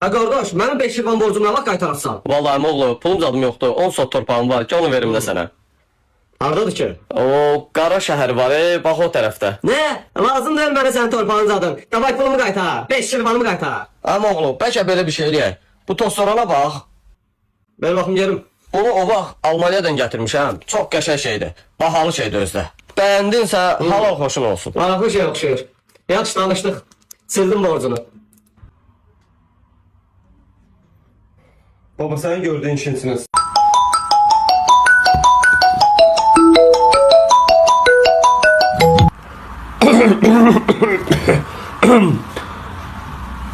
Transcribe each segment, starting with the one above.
Ha qardaş, mənim 5 şirvan borcum nə vaxt qaytarırsan? Vallahi əmoğlu, pulum zadım yoxdur. 10 sot torpağım var ki, onu verim də sənə. Hardadır ki? O qara şəhər var, bax o tərəfdə. Nə? Lazım deyil mənə sənin torpağın zadın. Davay pulumu qaytar. 5 şirvanımı qaytar. Əmoğlu, bəlkə belə bir şey eləyək. Bu tostorana bax. Ver baxım yerim. Bunu o vaxt Almaniyadan gətirmişəm. Çox qəşəng şeydir. Bahalı şeydir özdə. Bəyəndinsə, halal xoşun olsun. Maraqlı şey oxşuyur. Yaxşı danışdıq. Sildim borcunu. Baba sənin gördüyün işinsiniz.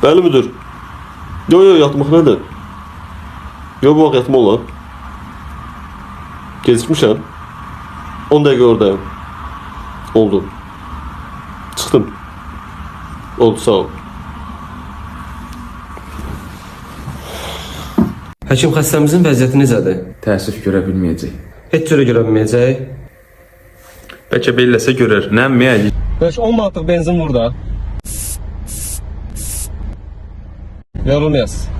Bəli müdür. Yo yatmaq nədir? Yo bu vaxt yatma olar. Gecikmişəm. 10 dəqiqə oradayım. Oldu. Çıxdım. Oldu sağ ol. Həkim xəstəmizin vəziyyəti necədir? Təəssüf görə bilməyəcək. Heç cürə görə bilməyəcək. Bəlkə belləsə görər. Nə məyəli? 5-10 manatlıq benzin burada. Yorulmayasın.